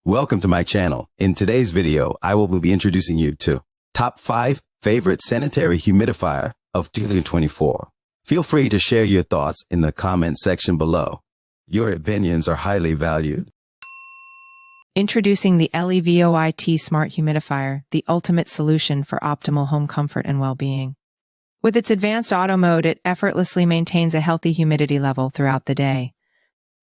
Welcome to my channel. In today's video, I will be introducing you to top 5 favorite sanitary humidifier of 2024. Feel free to share your thoughts in the comment section below. Your opinions are highly valued. Introducing the Levit Smart Humidifier, the ultimate solution for optimal home comfort and well-being. With its advanced auto mode, it effortlessly maintains a healthy humidity level throughout the day.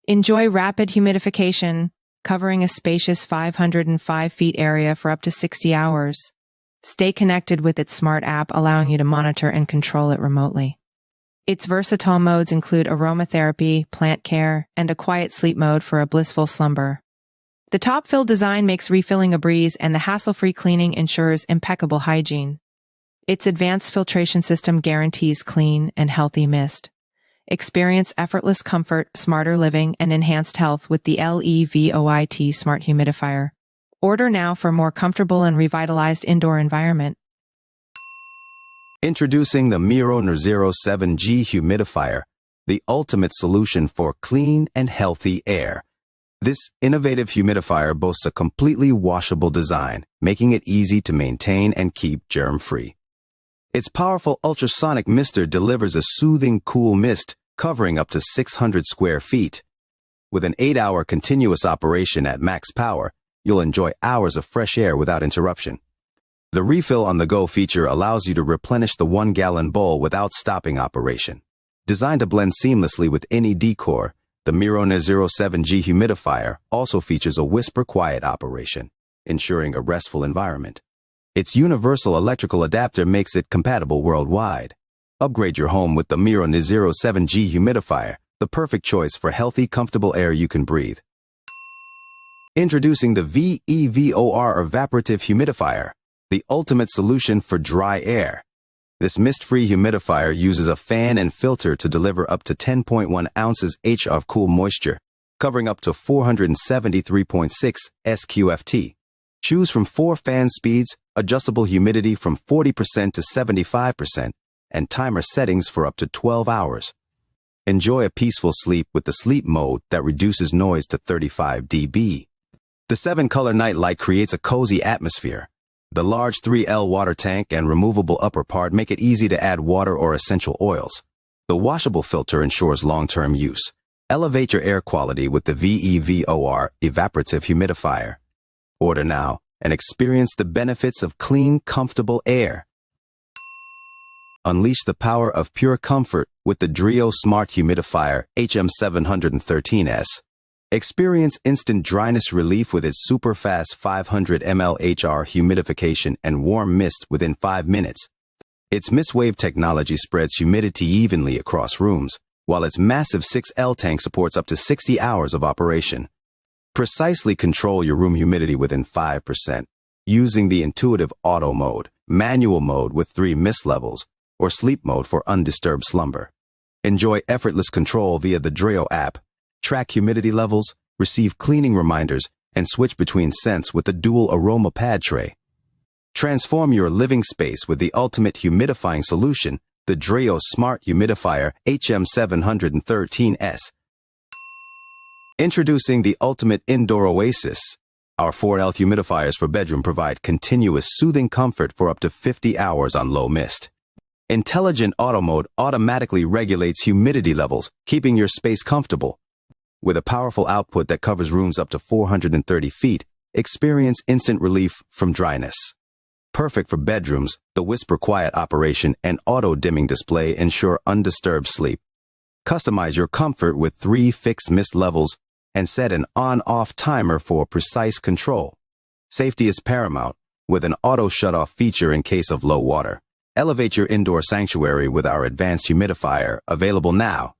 Enjoy rapid humidification, covering a spacious 505 feet area for up to 60 hours. Stay connected with its smart app, allowing you to monitor and control it remotely. Its versatile modes include aromatherapy, plant care, and a quiet sleep mode for a blissful slumber. The top-fill design makes refilling a breeze, and the hassle-free cleaning ensures impeccable hygiene. Its advanced filtration system guarantees clean and healthy mist. Experience effortless comfort, smarter living, and enhanced health with the Levit Smart Humidifier. Order now for a more comfortable and revitalized indoor environment. Introducing the Miron N07G humidifier, the ultimate solution for clean and healthy air. This innovative humidifier boasts a completely washable design, making it easy to maintain and keep germ-free. Its powerful ultrasonic mister delivers a soothing, cool mist covering up to 600 square feet. With an 8-hour continuous operation at max power, you'll enjoy hours of fresh air without interruption. The refill on the go feature allows you to replenish the 1-gallon bowl without stopping operation. Designed to blend seamlessly with any decor, the Miron N07G humidifier also features a whisper-quiet operation, ensuring a restful environment. Its universal electrical adapter makes it compatible worldwide. Upgrade your home with the Miron N07G humidifier, the perfect choice for healthy, comfortable air you can breathe. Introducing the Evaporative humidifier, the ultimate solution for dry air. This mist-free humidifier uses a fan and filter to deliver up to 10.1 ounces of cool moisture, covering up to 473.6 sqft. Choose from 4 fan speeds, adjustable humidity from 40% to 75%, and timer settings for up to 12 hours. Enjoy a peaceful sleep with the sleep mode that reduces noise to 35 dB. The 7-color night light creates a cozy atmosphere. The large 3L water tank and removable upper part make it easy to add water or essential oils. The washable filter ensures long-term use. Elevate your air quality with the Evaporative humidifier. Order now and experience the benefits of clean, comfortable air. Unleash the power of pure comfort with the Drio Smart Humidifier HM713S. Experience instant dryness relief with its super-fast 500 ml humidification and warm mist within 5 minutes. Its mist wave technology spreads humidity evenly across rooms, while its massive 6L tank supports up to 60 hours of operation. Precisely control your room humidity within 5% using the intuitive auto mode, manual mode with 3 mist levels, or sleep mode for undisturbed slumber. Enjoy effortless control via the Dreo app. Track humidity levels, receive cleaning reminders, and switch between scents with the dual aroma pad tray. Transform your living space with the ultimate humidifying solution, the Dreo Smart Humidifier HM713S. Introducing the ultimate indoor oasis. Our 4L humidifiers for bedroom provide continuous soothing comfort for up to 50 hours on low mist. Intelligent auto mode automatically regulates humidity levels, keeping your space comfortable. With a powerful output that covers rooms up to 430 feet, experience instant relief from dryness. Perfect for bedrooms, the whisper-quiet operation and auto-dimming display ensure undisturbed sleep. Customize your comfort with 3 fixed mist levels and set an on-off timer for precise control. Safety is paramount, with an auto shut-off feature in case of low water. Elevate your indoor sanctuary with our advanced humidifier, available now.